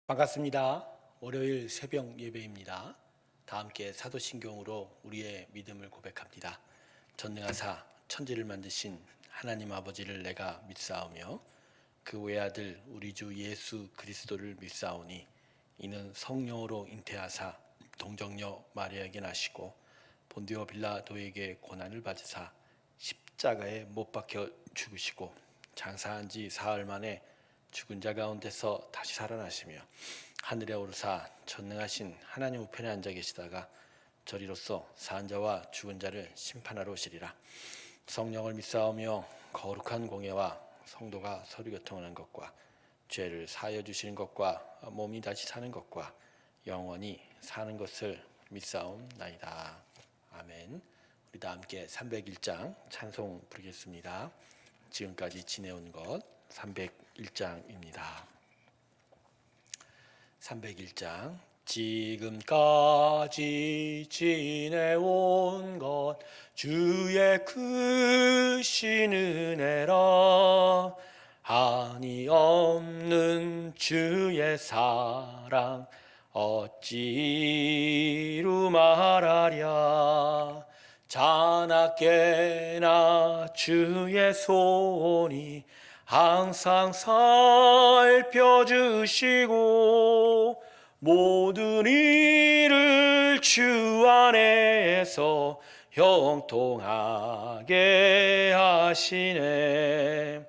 반갑습니다. 월요일 새벽 예배입니다. 다 함께 사도신경으로 우리의 믿음을 고백합니다. 전능하사 천지를 만드신 하나님 아버지를 내가 믿사오며 그 외아들 우리 주 예수 그리스도를 믿사오니 이는 성령으로 잉태하사 동정녀 마리아에게 나시고 본디오 빌라도에게 고난을 받으사 십자가에 못 박혀 죽으시고 장사한 지 사흘 만에 죽은 자 가운데서 다시 살아나시며 하늘에 오르사 전능하신 하나님 우편에 앉아 계시다가 저리로서 산 자와 죽은 자를 심판하러 오시리라. 성령을 믿사오며 거룩한 공예와 성도가 서로 교통하는 것과 죄를 사하여 주시는 것과 몸이 다시 사는 것과 영원히 사는 것을 믿사옵나이다. 아멘. 우리 다 함께 301장 찬송 부르겠습니다. 지금까지 지내온 것 301장입니다. 301장 지금까지 지내온 것 주의 크신 은혜라. 한이 없는 주의 사랑 어찌로 말하랴. 자나깨나 주의 손이 항상 살펴주시고 모든 일을 주 안에서 형통하게 하시네.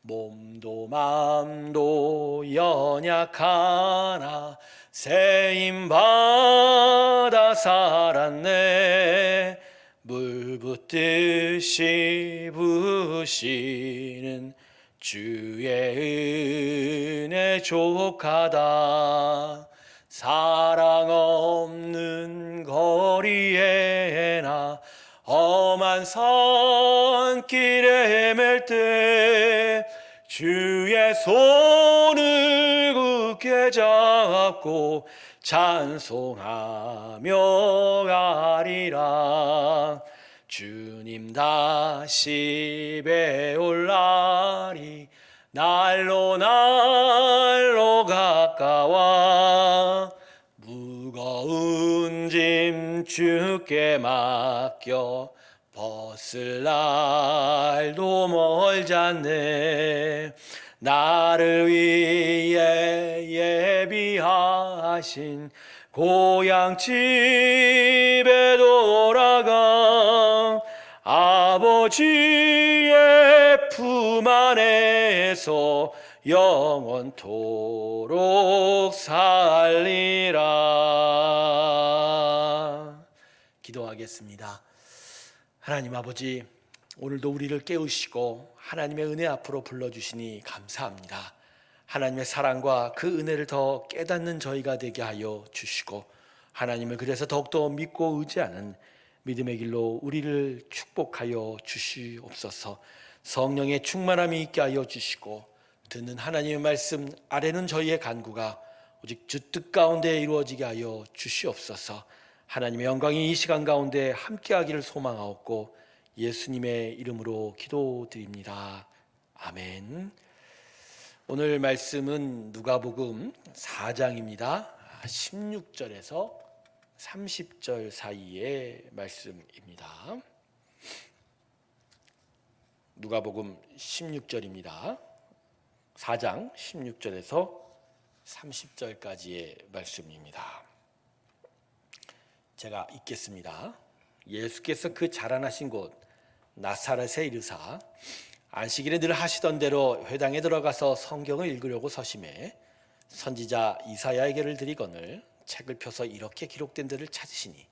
몸도 맘도 연약하나 세임받아 살았네. 물 붓듯이 부으시는 주의 은혜 족하다. 사랑 없는 거리에나 험한 산길에 헤맬 때 주의 손을 굳게 잡고 찬송하며 가리라. 주님 다시 배올 날이 날로 가까워 무거운 짐 주께 맡겨 벗을 날도 멀잖네. 나를 위해 예비하신 고향 집에 돌아가 아버지의 품 안에서 영원토록 살리라. 기도하겠습니다. 하나님 아버지, 오늘도 우리를 깨우시고 하나님의 은혜 앞으로 불러주시니 감사합니다. 하나님의 사랑과 그 은혜를 더 깨닫는 저희가 되게 하여 주시고 하나님을 그래서 더욱더 믿고 의지하는 믿음의 길로 우리를 축복하여 주시옵소서. 성령의 충만함이 있게 하여 주시고 듣는 하나님의 말씀 아래는 저희의 간구가 오직 주 뜻 가운데 이루어지게 하여 주시옵소서. 하나님의 영광이 이 시간 가운데 함께하기를 소망하옵고 예수님의 이름으로 기도드립니다. 아멘. 오늘 말씀은 누가복음 4장입니다. 16절에서 30절 사이의 말씀입니다. 누가복음 16절입니다. 4장 16절에서 30절까지의 말씀입니다. 제가 읽겠습니다. 예수께서 그 자라나신 곳 나사렛에 이르사 안식일에 늘 하시던 대로 회당에 들어가서 성경을 읽으려고 서심해 선지자 이사야에게를 드리거늘 책을 펴서 이렇게 기록된 데를 찾으시니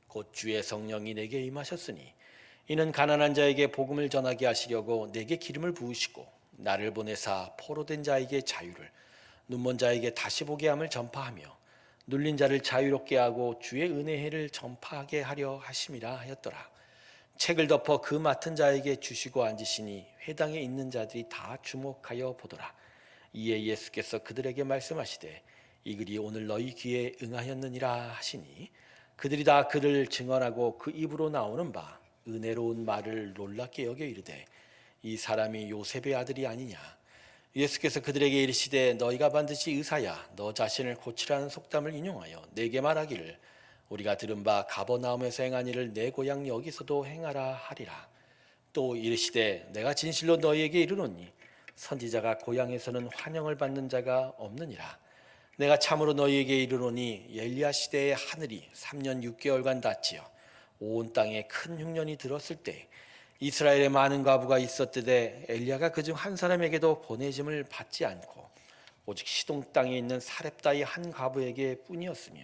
곧 주의 성령이 내게 임하셨으니 이는 가난한 자에게 복음을 전하게 하시려고 내게 기름을 부으시고 나를 보내사 포로된 자에게 자유를 눈먼 자에게 다시 보게 함을 전파하며 눌린 자를 자유롭게 하고 주의 은혜를 전파하게 하려 하심이라 하였더라. 책을 덮어 그 맡은 자에게 주시고 앉으시니 회당에 있는 자들이 다 주목하여 보더라. 이에 예수께서 그들에게 말씀하시되 이 글이 오늘 너희 귀에 응하였느니라 하시니 그들이 다 그를 증언하고 그 입으로 나오는 바 은혜로운 말을 놀랍게 여겨 이르되 이 사람이 요셉의 아들이 아니냐. 예수께서 그들에게 이르시되 너희가 반드시 의사야 너 자신을 고치라는 속담을 인용하여 내게 말하기를 우리가 들은 바 가버나움에서 행한 일을 내 고향 여기서도 행하라 하리라. 또 이르시되 내가 진실로 너희에게 이르노니 선지자가 고향에서는 환영을 받는 자가 없느니라. 내가 참으로 너희에게 이르노니 엘리야 시대의 하늘이 3년 6개월간 닫히어 온 땅에 큰 흉년이 들었을 때 이스라엘에 많은 과부가 있었듯에 엘리야가 그중 한 사람에게도 보내짐을 받지 않고 오직 시동 땅에 있는 사렙다의 한 과부에게 뿐이었으며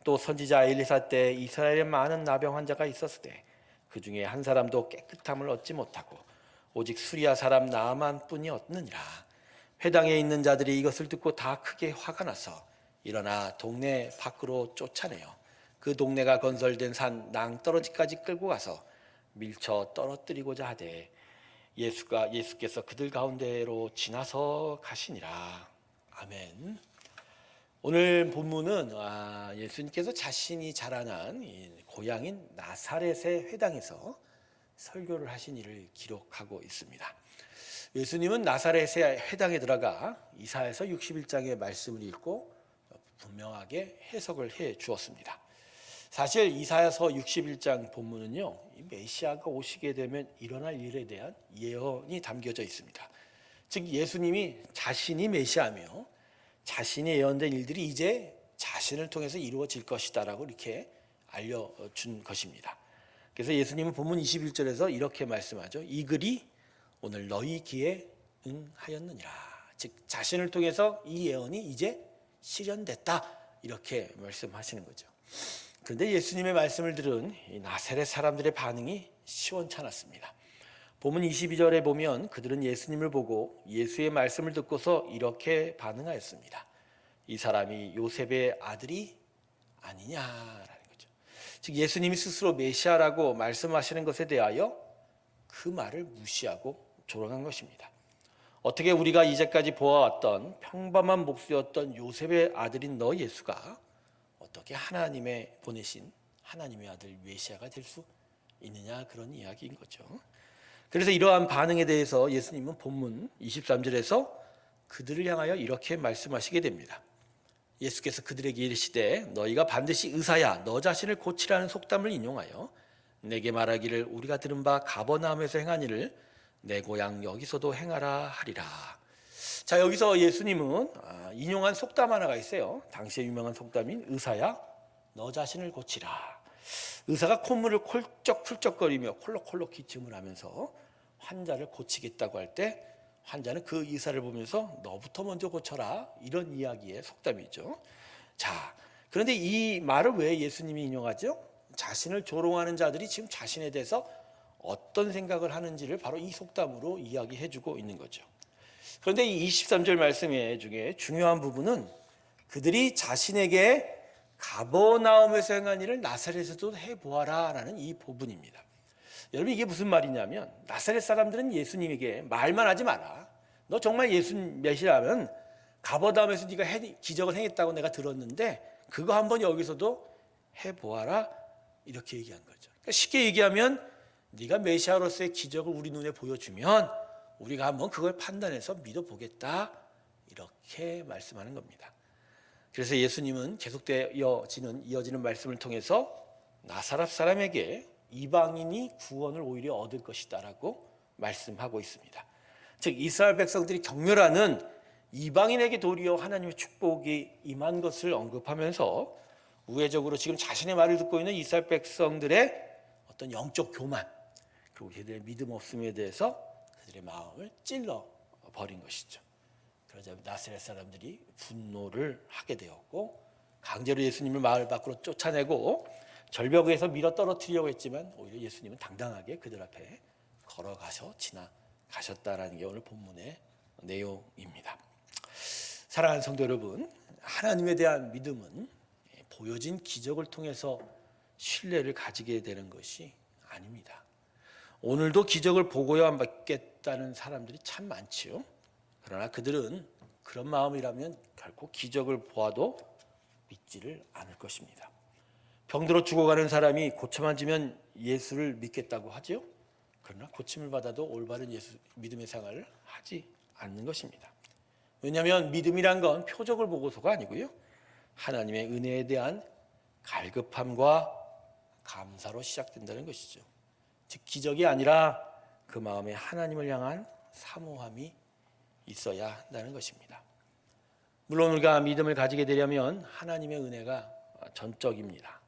또 선지자 엘리사 때 이스라엘에 많은 나병 환자가 있었을 때 그 중에 한 사람도 깨끗함을 얻지 못하고 오직 수리아 사람 나아만 뿐이었느니라. 회당에 있는 자들이 이것을 듣고 다 크게 화가 나서 일어나 동네 밖으로 쫓아내어 그 동네가 건설된 산 낭떠러지까지 끌고 가서 밀쳐 떨어뜨리고자 하되 예수께서 그들 가운데로 지나서 가시니라. 아멘. 오늘 본문은 예수님께서 자신이 자라난 고향인 나사렛의 회당에서 설교를 하신 일을 기록하고 있습니다. 예수님은 나사렛의 회당에 들어가 이사야서 61장의 말씀을 읽고 분명하게 해석을 해 주었습니다. 사실 이사야서 61장 본문은요, 메시아가 오시게 되면 일어날 일에 대한 예언이 담겨져 있습니다. 즉 예수님이 자신이 메시아며 자신이 예언된 일들이 이제 자신을 통해서 이루어질 것이다라고 이렇게 알려준 것입니다. 그래서 예수님은 본문 21절에서 이렇게 말씀하죠. 이 글이 오늘 너희 귀에 응하였느니라. 즉 자신을 통해서 이 예언이 이제 실현됐다 이렇게 말씀하시는 거죠. 그런데 예수님의 말씀을 들은 이 나사렛 사람들의 반응이 시원찮았습니다. 본문 22절에 보면 그들은 예수님을 보고 예수의 말씀을 듣고서 이렇게 반응하였습니다. 이 사람이 요셉의 아들이 아니냐라는 거죠. 즉 예수님이 스스로 메시아라고 말씀하시는 것에 대하여 그 말을 무시하고 조롱한 것입니다. 어떻게 우리가 이제까지 보아왔던 평범한 목수였던 요셉의 아들인 너 예수가 어떻게 하나님의 보내신 하나님의 아들 메시아가 될 수 있느냐, 그런 이야기인 거죠. 그래서 이러한 반응에 대해서 예수님은 본문 23절에서 그들을 향하여 이렇게 말씀하시게 됩니다. 예수께서 그들에게 이르시되 너희가 반드시 의사야 너 자신을 고치라는 속담을 인용하여 내게 말하기를 우리가 들은 바 가버나움에서 행한 일을 내 고향 여기서도 행하라 하리라. 자, 여기서 예수님은 인용한 속담 하나가 있어요. 당시에 유명한 속담인 의사야 너 자신을 고치라. 의사가 콧물을 콜쩍콜쩍거리며 콜록콜록 기침을 하면서 환자를 고치겠다고 할 때 환자는 그 의사를 보면서 너부터 먼저 고쳐라, 이런 이야기의 속담이죠. 자, 그런데 이 말을 왜 예수님이 인용하죠? 자신을 조롱하는 자들이 지금 자신에 대해서 어떤 생각을 하는지를 바로 이 속담으로 이야기해주고 있는 거죠. 그런데 이 23절 말씀 중에 중요한 부분은 그들이 자신에게 가버나움에서 행한 일을 나사렛에서도 해보아라 라는 이 부분입니다. 여러분, 이게 무슨 말이냐면 나사렛 사람들은 예수님에게 말만 하지 마라, 너 정말 예수 메시아라면 가버나움에서 네가 기적을 행했다고 내가 들었는데 그거 한번 여기서도 해보아라, 이렇게 얘기한 거죠. 그러니까 쉽게 얘기하면 네가 메시아로서의 기적을 우리 눈에 보여주면 우리가 한번 그걸 판단해서 믿어보겠다, 이렇게 말씀하는 겁니다. 그래서 예수님은 계속되어 이어지는 말씀을 통해서 나사렛 사람에게 이방인이 구원을 오히려 얻을 것이다라고 말씀하고 있습니다. 즉 이스라엘 백성들이 경멸하는 이방인에게 도리어 하나님의 축복이 임한 것을 언급하면서 우회적으로 지금 자신의 말을 듣고 있는 이스라엘 백성들의 어떤 영적 교만, 그리고 그들의 믿음 없음에 대해서 그들의 마음을 찔러 버린 것이죠. 그러자 나사렛 사람들이 분노를 하게 되었고 강제로 예수님을 마을 밖으로 쫓아내고 절벽에서 밀어 떨어뜨리려고 했지만 오히려 예수님은 당당하게 그들 앞에 걸어가서 지나가셨다라는 게 오늘 본문의 내용입니다. 사랑하는 성도 여러분, 하나님에 대한 믿음은 보여진 기적을 통해서 신뢰를 가지게 되는 것이 아닙니다. 오늘도 기적을 보고야 믿겠다는 사람들이 참 많지요. 그러나 그들은 그런 마음이라면 결코 기적을 보아도 믿지를 않을 것입니다. 병들어 죽어가는 사람이 고쳐만 지면 예수를 믿겠다고 하죠. 그러나 고침을 받아도 올바른 믿음의 생활을 하지 않는 것입니다. 왜냐하면 믿음이란 건 표적을 보고서가 아니고요, 하나님의 은혜에 대한 갈급함과 감사로 시작된다는 것이죠. 즉 기적이 아니라 그 마음에 하나님을 향한 사모함이 있어야 한다는 것입니다. 물론 우리가 믿음을 가지게 되려면 하나님의 은혜가 전적입니다.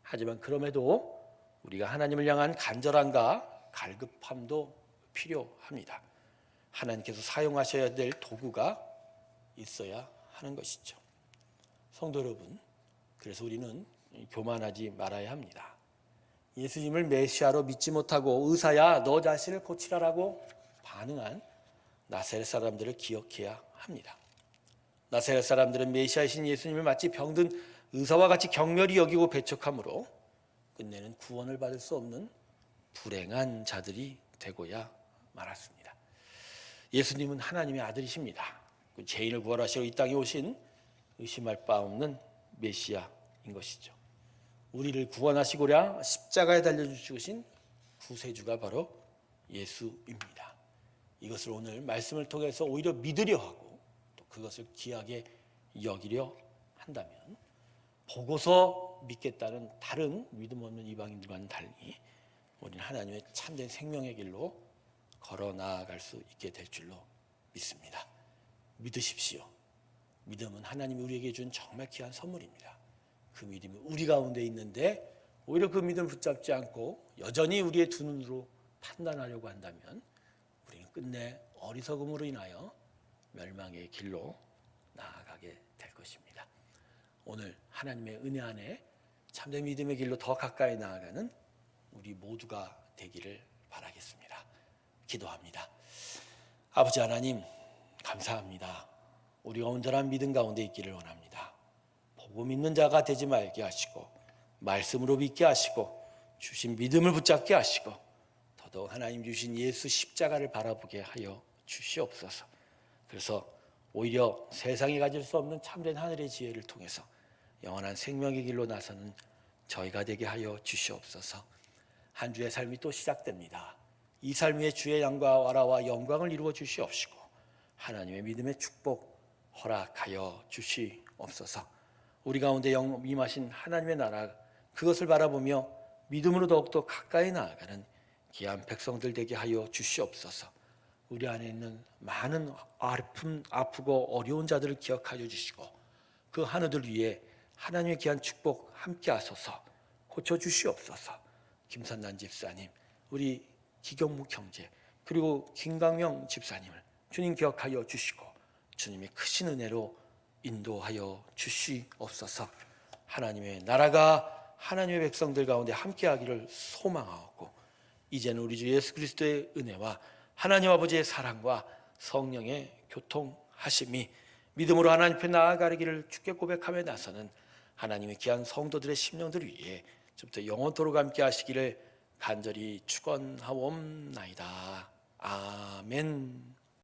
하지만 그럼에도 우리가 하나님을 향한 간절함과 갈급함도 필요합니다. 하나님께서 사용하셔야 될 도구가 있어야 하는 것이죠. 성도 여러분, 그래서 우리는 교만하지 말아야 합니다. 예수님을 메시아로 믿지 못하고 의사야 너 자신을 고치라라고 반응한 나사렛 사람들을 기억해야 합니다. 나사렛 사람들은 메시아이신 예수님을 마치 병든 의사와 같이 경멸히 여기고 배척함으로 끝내는 구원을 받을 수 없는 불행한 자들이 되고야 말았습니다. 예수님은 하나님의 아들이십니다. 죄인을 구원하시러 이 땅에 오신 의심할 바 없는 메시아인 것이죠. 우리를 구원하시고자 십자가에 달려주신 구세주가 바로 예수입니다. 이것을 오늘 말씀을 통해서 오히려 믿으려 하고 또 그것을 귀하게 여기려 한다면 보고서 믿겠다는 다른 믿음 없는 이방인들과는 달리 우리는 하나님의 참된 생명의 길로 걸어 나아갈 수 있게 될 줄로 믿습니다. 믿으십시오. 믿음은 하나님이 우리에게 준 정말 귀한 선물입니다. 그 믿음이 우리 가운데 있는데 오히려 그 믿음을 붙잡지 않고 여전히 우리의 두 눈으로 판단하려고 한다면 우리는 끝내 어리석음으로 인하여 멸망의 길로 나아가게 될 것입니다. 오늘 하나님의 은혜 안에 참된 믿음의 길로 더 가까이 나아가는 우리 모두가 되기를 바라겠습니다. 기도합니다. 아버지 하나님, 감사합니다. 우리가 온전한 믿음 가운데 있기를 원합니다. 보고 믿는 자가 되지 말게 하시고 말씀으로 믿게 하시고 주신 믿음을 붙잡게 하시고 더더욱 하나님 주신 예수 십자가를 바라보게 하여 주시옵소서. 그래서 오히려 세상이 가질 수 없는 참된 하늘의 지혜를 통해서 영원한 생명의 길로 나서는 저희가 되게 하여 주시옵소서. 한 주의 삶이 또 시작됩니다. 이 삶 위에 주의 양과 와라와 영광을 이루어 주시옵시고 하나님의 믿음의 축복 허락하여 주시옵소서. 우리 가운데 임하신 하나님의 나라 그것을 바라보며 믿음으로 더욱더 가까이 나아가는 귀한 백성들 되게 하여 주시옵소서. 우리 안에 있는 많은 아프고 어려운 자들을 기억하여 주시고 그 하늘들 위에 하나님의 귀한 축복 함께 하소서. 고쳐주시옵소서. 김선난 집사님, 우리 기경무 형제 그리고 김강명 집사님을 주님 기억하여 주시고 주님의 크신 은혜로 인도하여 주시옵소서. 하나님의 나라가 하나님의 백성들 가운데 함께하기를 소망하고 이제는 우리 주 예수 그리스도의 은혜와 하나님 아버지의 사랑과 성령의 교통하심이 믿음으로 하나님 앞에 나아가기를 주께 고백하며 나서는 하나님의 귀한 성도들의 심령들 위해 지금부터 영원토록 함께 하시기를 간절히 축원하옵나이다. 아멘.